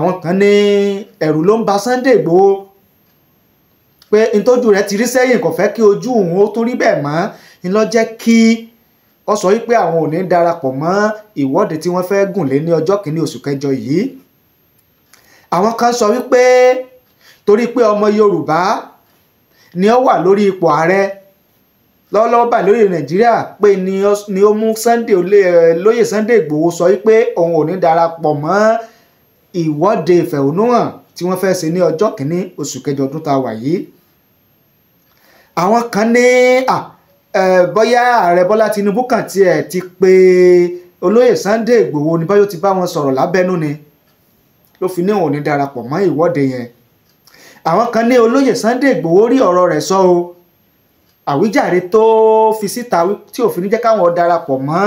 àwọn kan ní ẹ̀rù ló ń ba Sunday Igboho pé ntójú rẹ̀ ti rí sẹ́yìn kò fẹ́ kí ojú òun ó tún rí bẹ́ẹ̀ mọ́ ń lọ jẹ́ kí ó sọ wípé àwọn ò ní darapọ̀ mọ́ ìwọ́de tí wọ́n fẹ́ gùn lé ní ọjọ́ kìíní oṣù kẹjọ yìí. àwọn kan sọ wípé torí pé ọmọ Yorùbá ni ó wà lórí ipò ààrẹ lọ́wọ́lọ́wọ́ báyìí lórí Nàìjíríà pé ni ó mú lóyè Sunday Igboho sọ wípé òun ò ní darapọ̀ mọ́ ìwọ́de ìfẹ̀hónúhàn tí wọ́n fẹ́ ṣe ní ọjọ́ kìíní oṣù kẹjọ ọdún tá a wà yìí. àwọn kan ní bóyá ààrẹ Bọ́lá Tinubu kàn tiẹ̀ ti pé olóyè Sunday Igboho ní báyọ̀ ti bá wọn sọ̀rọ̀ lábẹ́nú ni ló fi ní òun ní darapọ̀ mọ́ ìwọ́de yẹn. àwọn kan ní olóyè Sunday Igboho rí ọ̀rọ̀ rẹ̀ sọ o àwíjàre tó fi síta tí òfin ní jẹ́ káwọn darapọ̀ mọ́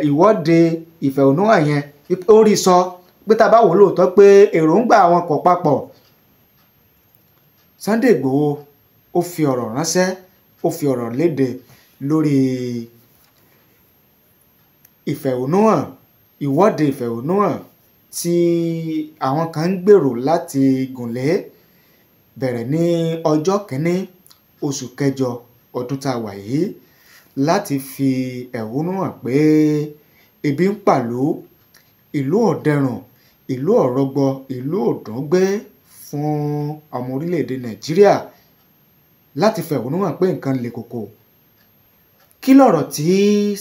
ìwọ́de ìfẹ̀hónúhàn yẹn ó rí sọ pé tá a bá wò lóòótọ́ pé èròǹgbà àwọn kò papọ̀. Sunday Igboho ó fi ọ̀rọ̀ ránṣẹ́ ó fi ọ̀rọ̀ léde lórí ìfẹ̀hónúhàn ìwọ́de ìfẹ̀hónúhàn tí àwọn kan ń gbèrò láti gùnlé bẹ̀rẹ̀ ní ọjọ́ kìíní oṣù kẹjọ ọdún tá a wà yìí láti fi ẹ̀hónú hàn pé ebi ń pàlú ìlú ọ̀dẹ̀rùn ìlú ọ̀rọ̀gbọ ìlú òdùngbé fún ọmọ orílẹ̀-èdè Nàìjíríà láti fẹ̀hónú hàn pé nǹkan le koko. kí lọ̀rọ̀ tí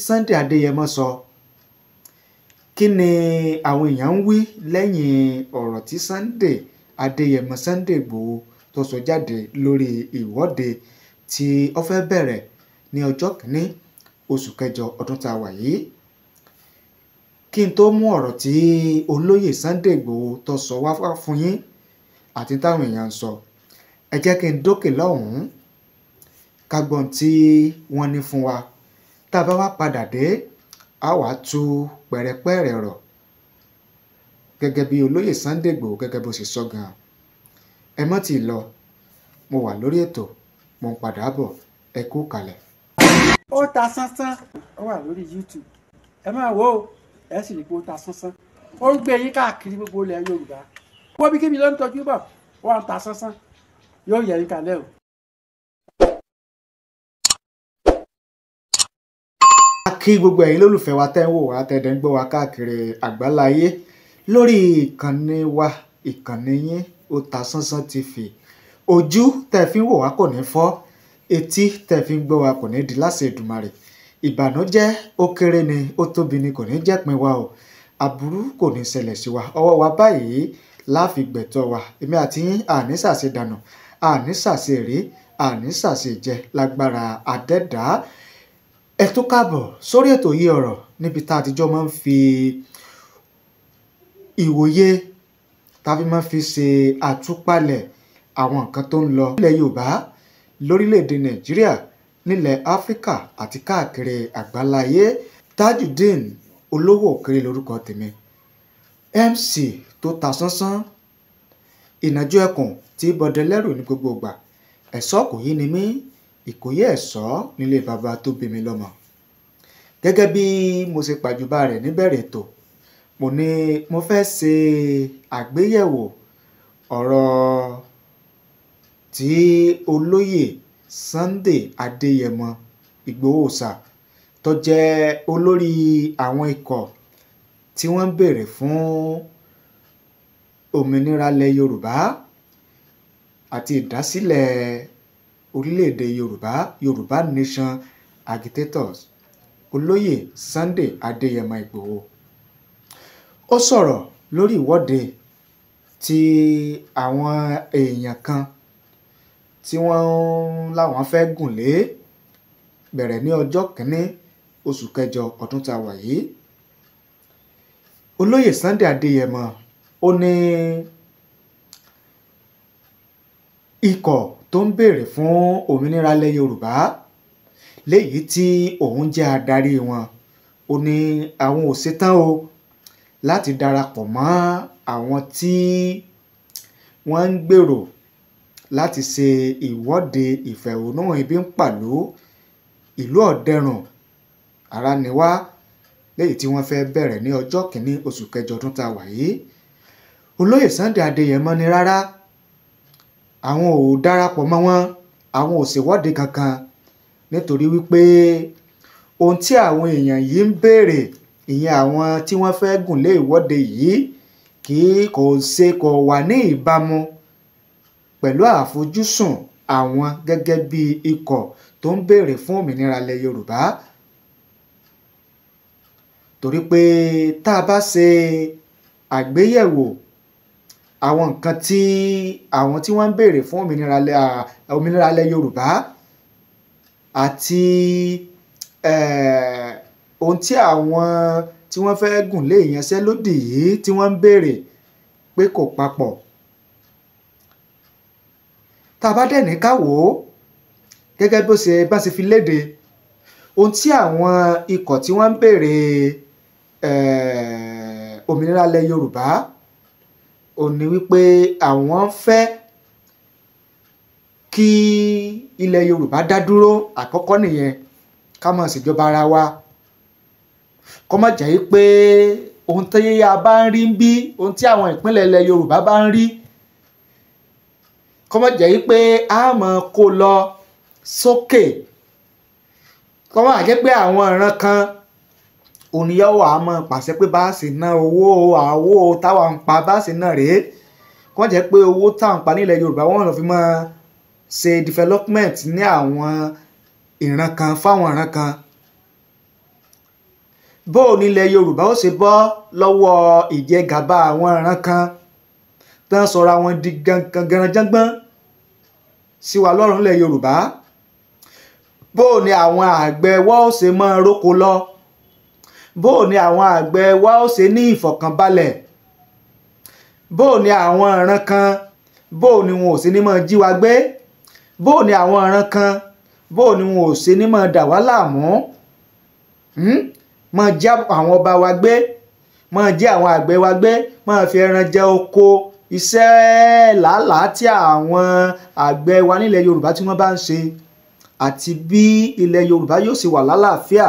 Sunday Adéyẹmọ sọ? kí ni àwọn èèyàn ń wí lẹ́yìn ọ̀rọ̀ tí Sunday Adéyẹmọ Sunday Igboho tó sọ jáde lórí ìwọ́de tí ó fẹ́ bẹ̀rẹ̀ ní ọjọ́ kìíní oṣù kẹjọ ọdún tá a wà yìí? kí n tó mú ọ̀rọ̀ tí olóyè Sunday Igboho tó sọ wá fún yín àti táwọn èèyàn ń sọ, ẹ jẹ́ kí n dókè lọ́hùn-ún ká gbọ́n tí wọ́n ní fún wa. tá a bá wá padà dé a wá tú pẹ̀rẹ̀pẹ̀rẹ̀ ọ̀rọ̀ gẹ́gẹ́ bí olóyè Sunday Igboho gẹ́gẹ́ bó ṣe sọ gan-an. ẹ má ti lọ, mo wà lórí ètò, mo ń padà bọ̀, ẹ kú kalẹ̀. ó ta sánsán, ó wà lórí YouTube, ẹ máa wò ó, ẹ sì rí pé ó ta sánsán, ó ń gbé yín káàkiri gbogbo ilẹ̀ Yorùbá, wọ́n bí kíbi ló ń tọ́jú bọ̀, wọ́n ń ta sánsán, yóò yẹ yín kalẹ̀ o. kí gbogbo ẹ̀yin lólùfẹ́ wa tẹ́ ń wò wá tẹ́dẹ̀ ń gbọ́ wa káàkiri àgbáláyé lórí ìkànnì wa ìkànnì yín Otasansan TV. ojú tẹ́ fi ń wò wá kò ní fọ́, etí tẹ́ fi ń gbọ́ wa kò ní di láṣẹ Èdùmàrè. ìbànújẹ́ ó kéré ni ó tóbi ni kò ní jẹ́pin wa o, aburú kò ní ṣẹlẹ̀ sí wa, ọwọ́ wa báyìí láfi gbẹ̀tọ́ wa. èmi àti yín àní ṣàṣe dànù, àní ṣàṣe rí, àní ṣàṣe jẹ lágbára Adẹ́dàá. ẹ tún káàbọ̀ sórí ètò yìí ọ̀rọ̀ níbi tá a ti jọ máa ń fi ìwòye tá a fi máa ń fi ṣe àtúpalẹ̀ àwọn nǹkan tó ń lọ nílẹ̀ Yorùbá, lórílẹ̀‐èdè Nàìjíríà, nílẹ̀ Áfíríkà àti káàkiri àgbáláyé. Tajudeen olówó òkèrè lórúkọ tèmi, MC tó ta sánsán, ìnàjú ẹkùn tí bọdẹ lẹ́rù ní gbogbo ìgbà, ẹ̀ṣọ́ kò yí ni mí, ìkòyí ẹ̀ṣọ́ nílé bàbá tó bí mi lọ́mọ. gẹ́gẹ́ bí mo ṣe pàjùbà rẹ̀ níbẹ̀rẹ̀ ètò, mo ní mo fẹ́ ṣe àgbéyẹ̀wò ọ̀rọ̀ tí olóyè Sunday Adéyẹmọ Ìgbòho Òòṣà tó jẹ́ olórí àwọn ikọ̀ tí wọ́n ń béèrè fún òmìnira ilẹ̀ Yorùbá àti ìdásílẹ̀ orílẹ̀-èdè Yorùbá Nation Agitators, olóyè Sunday Adéyẹmọ Ìgbòho. ó sọ̀rọ̀ lórí ìwọ́de tí àwọn èèyàn kan tí wọ́n láwọn fẹ́ gùn lé bẹ̀rẹ̀ ní ọjọ́ kìíní oṣù kẹjọ ọdún tá a wà yìí. olóyè Sunday Adéyẹmọ ó ní ikọ̀ tó ń béèrè fún òmìnira ilẹ̀ Yorùbá léyìí tí òun jẹ́ adarí wọn, ó ní àwọn ò ṣetán o láti darapọ̀ mọ́ àwọn tí wọ́n ń gbèrò láti ṣe ìwọ́de ìfẹ̀hónúhàn ebi ń pàlú ìlú ọ̀dẹ̀rùn ara níwá léyìí tí wọ́n fẹ́ bẹ̀rẹ̀ ní ọjọ́ kìíní oṣù kẹjọ ọdún tá a wà yìí. olóyè Sunday Adéyẹmọ ní rárá àwọn ò darapọ̀ mọ́ wọn, àwọn ò ṣèwọ́de kankan nítorí wípé ohun tí àwọn èèyàn yìí ń béèrè, ìyẹn àwọn tí wọ́n fẹ́ gùn lé ìwọ́de yìí kò wà ní ìbámu pẹ̀lú àfojúsùn àwọn gẹ́gẹ́ bí ikọ̀ tó ń béèrè fún òmìnira ilẹ̀ Yorùbá. Torí pé tá a bá ṣe àgbéyẹ̀wò àwọn nǹkan tí àwọn tí wọ́n ń béèrè fún òmìnira ilẹ̀ Yorùbá àti ohun tí àwọn tí wọ́n fẹ́ gùn lé ìyanṣẹ́lódì yìí tí wọ́n ń béèrè pé kò papọ̀. Tá a bá dẹ̀ ní ká wò ó gẹ́gẹ́ bá ṣe fi léde, ohun tí àwọn ikọ̀ tí wọ́n ń béèrè òmìnira ilẹ̀ Yorùbá ò ní wípé àwọn fẹ́ kí ilẹ̀ Yorùbá dá dúró. Àkọ́kọ́ nìyẹn, ká máa ṣèjọba ara wa, kó má jẹ́ pé ohun tí a bá ń rí ń bí, ohun tí àwọn ìpínlẹ̀ ilẹ̀ Yorùbá bá ń rí, kó má jẹ́ pé a máa kó lọ sókè, kó má jẹ́ pé àwọn ìran kan oníyàwó a máa pàṣẹ pé bá ṣe ná owó táwa ń pa bá ṣe ná rèé, kó jẹ́ pé owó táwọn ń pa nílẹ̀ Yorùbá wọ́n lọ fi máa ṣe development ní àwọn ìran kan fáwọn ìran kan. Bó o nílẹ̀ Yorùbá ó ṣe bọ́ lọ́wọ́ ìjẹgàba àwọn ìran kan tán sọra wọn di gangan sí wa lọ́rùn nílẹ̀ Yorùbá. Bó o ní àwọn àgbẹ̀ wa ó ṣe máa róko lọ, bó o ní àwọn àgbẹ̀ wa ó ṣe ní ìfọ̀kànbalẹ̀, bó o ní àwọn ìran kan, bó o ní wọn ò ṣe ní máa jí wa gbé, bó o ní àwọn ìran kan, bó o ní wọn ò ṣe ní máa dà wá láàmú, máa jí àwọn ọba wa gbé, máa jí àwọn àgbẹ̀ wa gbé, máa fi ẹran jẹ oko. Iṣẹ́ làálàá tí àwọn àgbẹ̀ wa nílẹ̀ Yorùbá tí wọ́n bá ń ṣe àti bí ilẹ̀ Yorùbá yóò sì wà lálàáfíà,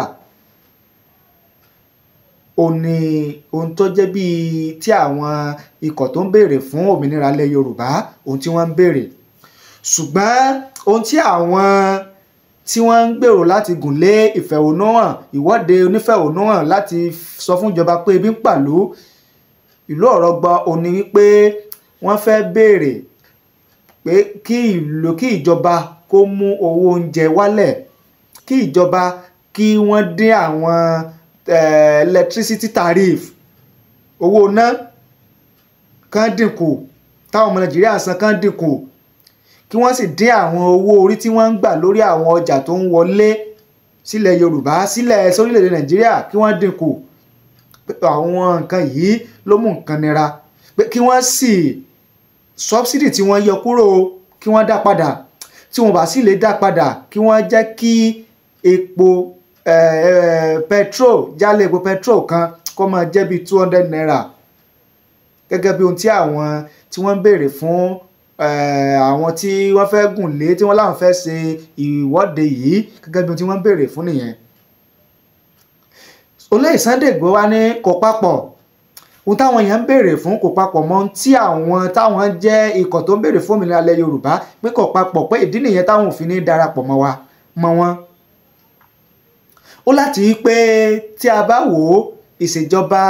òní ohun tó jẹ́ bíi tí àwọn ikọ̀ tó ń béèrè fún òmìnira ilẹ̀ Yorùbá ohun tí wọ́n ń béèrè. Ṣùgbọ́n ohun tí àwọn tí wọ́n ń gbèrò láti gùn lé ìfẹ̀hónúhàn, ìwọ́de onífẹ̀hónúhàn láti sọ fún ìjọba pé ebi ń pàlú ìlú Ọ̀rọ̀gbọ òní wípé wọ́n fẹ́ béèrè pé kí ìjọba kó mú owó oúnjẹ wálẹ̀, kí ìjọba kí wọ́n dín àwọn electricity tariff, owó iná kan dínkù táwọn ọmọ Nàìjíríà san kan dínkù, kí wọ́n sì dín àwọn owó orí tí wọ́n ń gbà lórí àwọn ọjà tó ń wọlé sílẹ̀ Yorùbá sórílẹ̀-èdè Nàìjíríà kí wọ́n dínkù. Àwọn nǹkan yìí ló mú nǹkan nira, pé kí wọ́n sì subsidy tí wọ́n yọ kúrò kí wọ́n dá padà, tí wọ́n bá sì lè dá padà kí wọ́n jẹ́ kí epo petrol jálẹ̀ epo petrol kan kó máa jẹ́ bí 200 naira gẹ́gẹ́ bí ohun tí àwọn tí wọ́n ń béèrè fún àwọn tí wọ́n fẹ́ gùn lé tí wọ́n láwọn fẹ́ ṣe ìwọ́de yìí gẹ́gẹ́ bí ohun tí wọ́n ń béèrè fún nìyẹn. Olóyè Sunday Igboho wá ní kò papọ̀, ohun táwọn èèyàn ń béèrè fún kò papọ̀ mọ́ ohun tí táwọn jẹ́ ikọ̀ tó ń béèrè fún òmìnira ilẹ̀ Yorùbá pé kò papọ̀, pé ìdí nìyẹn táwọn ò fi ní darapọ̀ mọ́ wọn. Ó láti rí pé tí a bá wò ó ìṣèjọba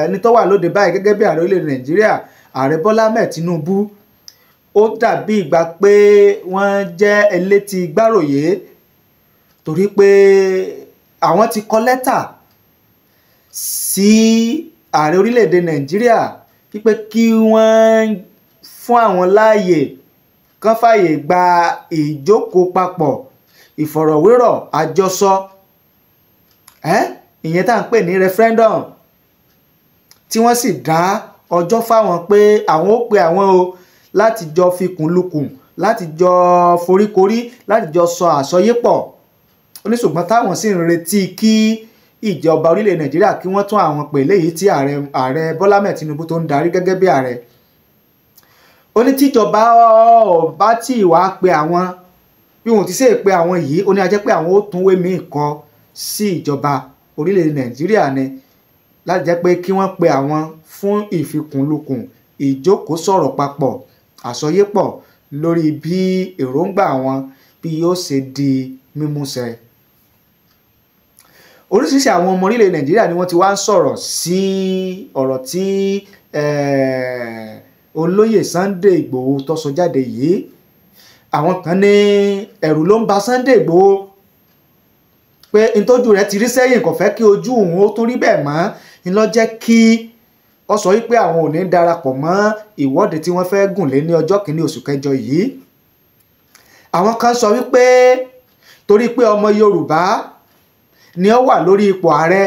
ẹni tó wà lóde báyìí gẹ́gẹ́ bí ààrẹ orílẹ̀-èdè Nàìjíríà, ààrẹ Bọ́lá Ahmed Tinubu, ó dàbí ìgbà pé wọ́n jẹ́ elétí gbáròyé, torí pé àwọn ti kọ lẹ́tà sí ààrẹ orílẹ̀-èdè Nàìjíríà wípé kí wọ́n fún àwọn láàyè kán fàyè gba ìjókòó papọ̀, ìfọ̀rọ̀wérọ̀, àjọsọ ìyẹn tá à ń pè ní referendum, tí wọ́n sì dá ọjọ́ fáwọn pé àwọn ó pe àwọn o láti jọ fikùn lukùn, láti jọ foríkorí, láti jọ sọ àsọyépọ̀. Ṣùgbọ́n táwọn sì ń retí kí ìjọba orílẹ̀ Nàìjíríà kí wọ́n tún àwọn pè léyìí tí ààrẹ Bọ́lá Ahmed Tinubu tó ń darí gẹ́gẹ́ bí ààrẹ. Ó ní tíjọba bá tí ìwà pe àwọn bí wọn ti ṣe pé àwọn yìí, ó ní a jẹ́ pé àwọn ó tún wé míì kọ sí ìjọba orílẹ̀ Nàìjíríà ni láti jẹ́ pé kí wọ́n pe àwọn fún ìfikùnlukùn ìjókòó sọ̀rọ̀ papọ̀ àsọyépọ̀ lórí bí èròǹgbà wọn bí yóò ṣe di mímúṣẹ. Oríṣiríṣi àwọn ọmọ orílẹ̀ Nàìjíríà ni wọ́n ti wá ń sọ̀rọ̀ sí ọ̀rọ̀ tí olóyè Sunday Ìgbòho tó sọ jáde yìí. Àwọn kan ní ẹ̀rù ló ń ba Sunday Ìgbòho pé ntójú rẹ̀ ti rí sẹ́yìn, kò fẹ́ kí ojú òun ó tún rí bẹ́ẹ̀ mọ́, ń lọ jẹ́ kí ó sọ wípé àwọn ò ní darapọ̀ mọ́ ìwọ́de tí wọ́n fẹ́ gùn lé ní ọjọ́ kìíní oṣù kẹjọ yìí. Àwọn kan sọ wípé torí pé ọmọ Yorùbá ni ó wà lórí ipò ààrẹ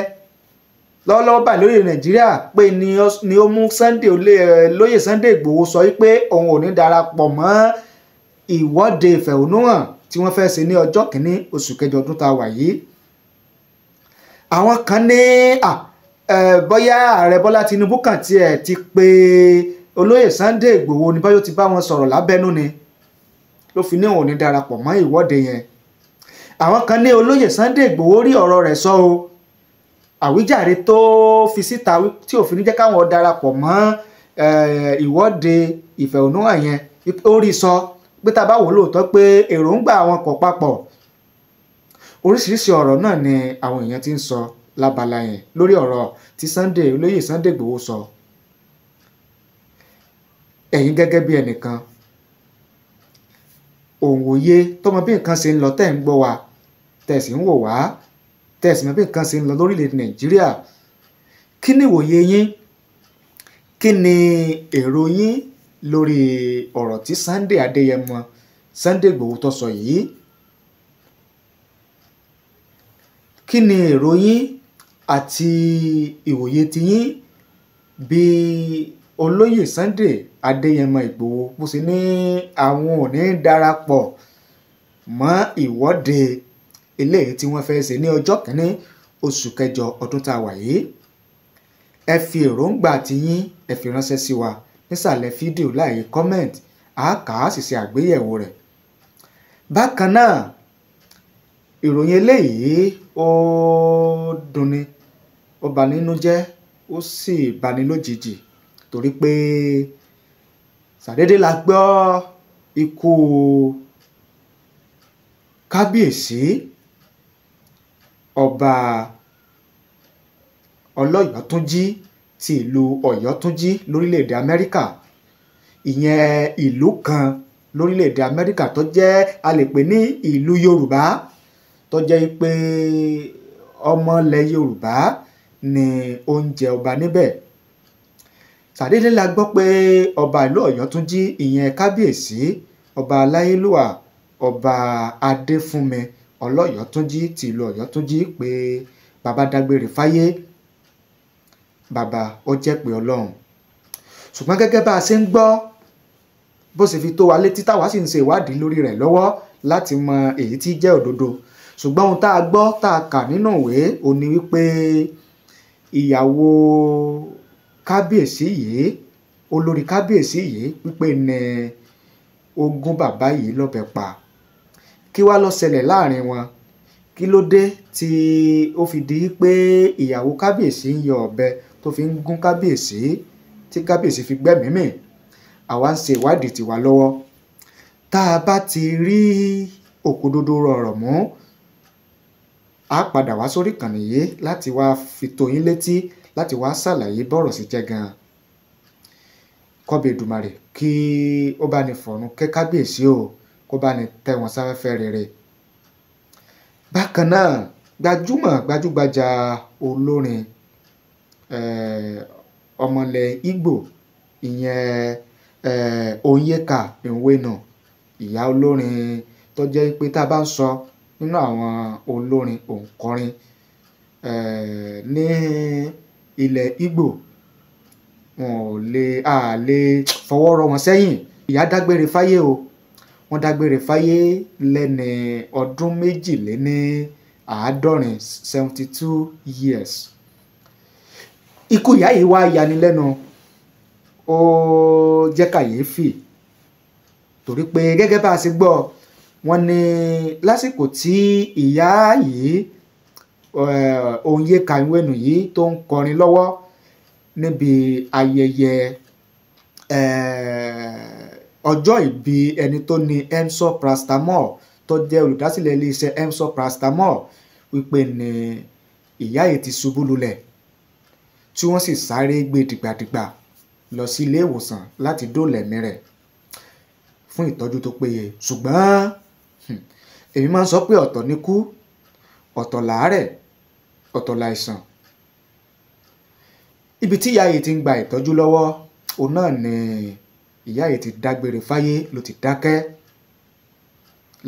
lọ́wọ́lọ́wọ́ báyìí lórí Nàìjíríà pé ni ó mú lóyè Sunday Ìgbòho sọ wípé òun ò ní darapọ̀ mọ́ ìwọ́de ìfẹ̀hónúhàn tí wọ́n fẹ́ ṣe ní ọjọ́ kìíní oṣù kẹjọ ọdún tá a wà yìí. Àwọn kan ní bóyá ààrẹ Bọ́lá Tinubu kàn tiẹ̀ ti pé olóyè Sunday Ìgbòho ní báyọ̀ ti bá wọn sọ̀rọ̀ lábẹ́nú ni ló fi ní òun ní darapọ̀ mọ́ ìwọ́de yẹn. Àwọn kan ní olóyè Sunday Ìgbòho rí ọ̀rọ̀ rẹ̀ sọ o, àwíjàre tó fi síta tí òfin ní jẹ́ káwọn darapọ̀ mọ́ ìwọ́de ìfẹ̀hónúhàn yẹn ó rí sọ pé tá a bá wò lóòótọ́ pé èròǹgbà àwọn kò papọ̀. Oríṣiríṣi ọ̀rọ̀ náà ni àwọn èèyàn ti ń sọ lábala yẹn lórí ọ̀rọ̀ tí olóyè Sunday Ìgbòho sọ. Ẹ̀yin gẹ́gẹ́ bí ẹnìkan òǹwòye tọmọ bí nǹkan ṣe ń lọ tẹ́ ń gbọ́ wa tẹ́ sì ń wò wá tẹ́ sì mọ̀ bí nǹkan ṣe ń lọ lórílẹ̀‐èdè Nàìjíríà, kí ni ìwòye yín, kí ni èrò yín lórí ọ̀rọ̀ tí Sunday Ìgbòho tó sọ yìí? Kí ni èrò yín àti ìwòye tiyín bí olóyè Sunday Adéyẹmọ Ìgbòho bó ṣe ní àwọn ò ní darapọ̀ mọ́ ìwọ́de eléyìí tí wọ́n fẹ́ ṣe ní ọjọ́ kìíní oṣù kẹjọ ọdún tá a wà yìí? Ẹ fi èròǹgbà tiyín ẹ fi ránṣẹ́ sí wa nísàlẹ̀ fídíò láàyè comment, a kà á sì ṣe àgbéyẹ̀wò rẹ̀. Bákan náà ìròyìn eléyìí ó dunni, ó bani nínú jẹ́, ó sì bani lójijì torí pé ṣàdédé la gbọ́ ikú kábíyèsí ọba Ọlọ́yọ̀túnjí ti ìlú Ọ̀yọ́túnjí lórílẹ̀‐èdè Amẹ́ríkà. Ìyẹn ìlú kan lórílẹ̀‐èdè Amẹ́ríkà tó jẹ́ a lè pè ní ìlú Yorùbá, tó jẹ́ pé ọmọ ilẹ̀ Yorùbá ni ó ń jẹ ọba níbẹ̀. Ṣàdédé la gbọ́ pé ọba ìlú Ọ̀yọ́túnjí ìyẹn kábíyèsí ọba aláyélúwà ọba Adéfúnmi Ọlọ́yọ̀túnjí ti ìlú Ọ̀yọ́túnjí pé bàbá dágbére fáyé. Bàbá ó jẹ́ pé Ọlọ́run, ṣùgbọ́n gẹ́gẹ́ bá a ṣe ń gbọ́ bó ṣe fi tó wa létí táwa sì ń ṣe ìwádìí lórí rẹ̀ lọ́wọ́ láti mọ èyí tí jẹ́ òdodo, ṣùgbọ́n ohun tá a gbọ́ tá a kà nínú ìwé ó ní wípé ìyàwó kábíyèsí yìí, olórí kábíyèsí yìí wípé ní ogún bàbá yìí lọ́bẹ pa. Kí wá ló ṣẹlẹ̀ láàrin wọn? Kí ló dé tí ó fi di pé ìyàwó kábíyèsí ń yọ ọ̀bẹ tó fi ń gún kábíyèsí tí kábíyèsí fi gbẹ́mìí mì? Àwa ń ṣe ìwádìí tiwa lọ́wọ́. Tá a bá ti rí òkodoro ọ̀rọ̀ mú, a padà wá sórí ìkànnì yìí láti wá fi tó yín létí, láti wá ṣàlàyé bọ́rọ̀ sí jẹ́ gan-an. Kọ́bẹ̀ Èdùmàrè kí ó bá ní fọ̀run kẹ́ kábíyèsí o, kó bá ní tẹ́ wọn sáfẹ́fẹ́ rere. Bákan náà gbajúgbajà olórin ọmọlẹ̀ Ìgbò ìyẹn Onyeka Nwono, ìyá olórin tó jẹ́ pé tá a bá ń sọ nínú àwọn olórin òǹkọrin ní ilẹ̀ Ìgbò, wọn ò lè fọwọ́ rọ́ wọn sẹ́yìn. Ìyá dágbére fáyé o, wọ́n dágbére fáyé lẹ́ni ọdún 72 72 years. Ikú ìyá yìí wá yanilẹ́nu, ó jẹ́ kàyéfì torí pé gẹ́gẹ́ bá a ṣe gbọ́ wọ́n ní lásìkò tí ìyá yìí Onyeka Iwenu yìí tó ń kọrin lọ́wọ́ níbi ayẹyẹ ọjọ́ ìbí ẹni tó ní Emzor Paracetamol tó jẹ́ olùdásílẹ̀ iléeṣẹ́ Emzor Paracetamol wípé ní ìyá yìí ti ṣubú lulẹ̀ tí wọ́n sì sáré gbé dìgbàdìgbà lọ sí ilé ìwòsàn láti dóòlà ẹ̀mí rẹ̀ fún ìtọ́jú tó péye. Ṣùgbọ́n èmi máa ń sọ pé ọ̀tọ̀ ni kú, ọ̀tọ̀ làárẹ̀, ọ̀tọ̀ làìsàn. Ibi tí ìyá yìí ti ń gba ìtọ́jú lọ́wọ́ òun náà ni ìyá yìí ti dágbére fáyé ló ti dákẹ́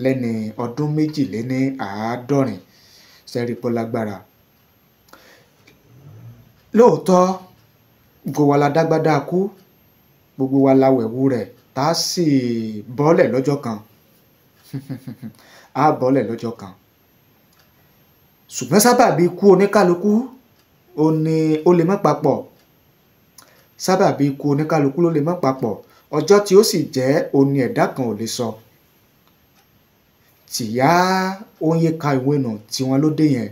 lẹ́ni ọdún 72 sẹ́rípọ́ lágbára. Lóòótọ́ gbogbo wa la dágbádá kú, gbogbo wa la wẹ̀wù rẹ̀ tá a sì bọ́lẹ̀ lọ́jọ́ kan á bọ́lẹ̀ lọ́jọ́ kan. Ṣùgbọ́n sábàbí ikú oníkálukú ó lè má papọ̀, sábàbí ikú oníkálukú ló lè má papọ̀, ọjọ́ tí ó sì jẹ́ òní ẹ̀dá kan ò lè sọ. Tìyá Onyeka Iwenu tí wọ́n ló dé yẹn,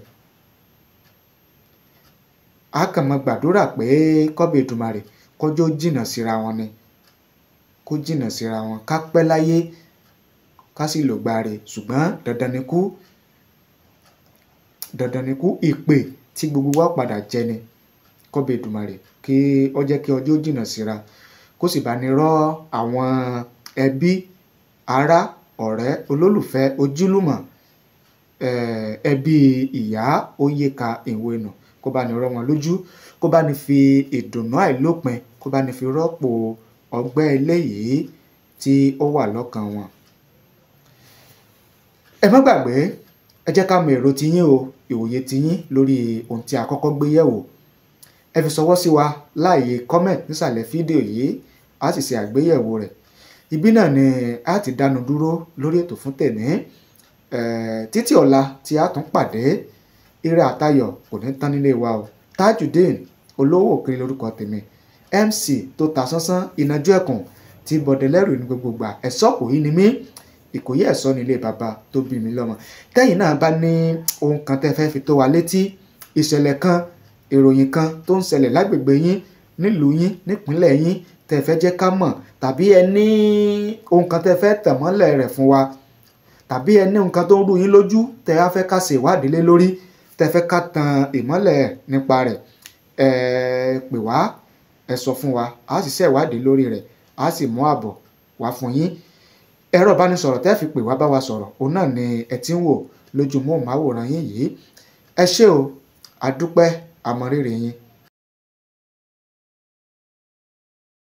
a kàn máa gbàdúrà pé kọ́bẹ̀ Èdùmàrè kọjọ́ jìnnà síra wọn ni, kó jìnnà síra wọn, ká pẹ́ láyé ká sì lò gbáre. Ṣùgbọ́n dandan ni kú, ìpè tí gbogbo wa padà jẹ ni. Kọ́bẹ̀ Èdùmàrè kí ó jẹ́ kí ọjọ́ jìnnà síra, kó sì bá ní rọ̀ àwọn ẹbí, ará, ọ̀rẹ́, olólùfẹ́, ojúlùmọ̀ ẹbí ìyá Onyeka Iwenu, kó bá ní rọ̀ wọn lójú, kó bá ní fi ìdùnnú àìlópin, kó bá ní fi rọ́pò ọgbẹ́ eléyìí tí ó wà lọ́kàn wọn. Ẹ má gbàgbé, ẹ jẹ́ ká mọ èrò tiyín o, ìwòye tiyín lórí ohun tí a kọ́kọ́ gbé yẹ̀wò. Ẹ fi ṣọwọ́ sí wa láàyè comment nísàlẹ̀ fídíò yìí, a sì ṣe àgbéyẹ̀wò rẹ̀. Ibi náà ni a ti dánu dúró lórí ètò fún tèmi. Títí ọ̀la tí a tún pàdé, ire àtayọ̀ kò ní tán nílé wa o. Tajudeen Olówó Òkiri lórúkọ tèmi, MC tó ta sánsán ìnajú ẹkùn tí bọ̀dẹ̀lẹ́rù ní gbogbogbà. Ẹ̀ṣọ́ kò yí ni mí, Ìkòyí ẹ̀ṣọ́ nílé bàbá tó bí mi lọ́mọ. Tẹ́yìn náà bá ní ohun kan tẹ́ fẹ́ fi tó wa létí, ìṣẹ̀lẹ̀ kan, ìròyìn kan tó ń ṣẹlẹ̀ lágbègbè yín, nílùú yín, nípínlẹ̀ yín tẹ́ fẹ́ jẹ́ ká mọ̀, tàbí ẹ ní ohun kan tẹ́ fẹ́ tẹ̀ mọ́lẹ̀ rẹ̀ fún wa, tàbí ẹ ní ohun kan tó ń rú yín lójú tẹ́ á fẹ́ ká ṣe ìwádìí lé lórí, tẹ́ fẹ́ ká tan ìmọ́lẹ̀ nípa rẹ̀, ẹ pè wá, ẹ sọ fún wa, a sì ṣe ìwádìí lórí rẹ̀, a sì mú àbọ̀ wá fún yín. Ẹ̀rọ ìbánisọ̀rọ̀ tẹ́ fi pè wá bá wa sọ̀rọ̀ òun náà ni ẹ ti ń wò lójú móhùnmáwòrán yín yìí. Ẹ ṣé o, a dúpẹ́, àmọ̀rírì yín.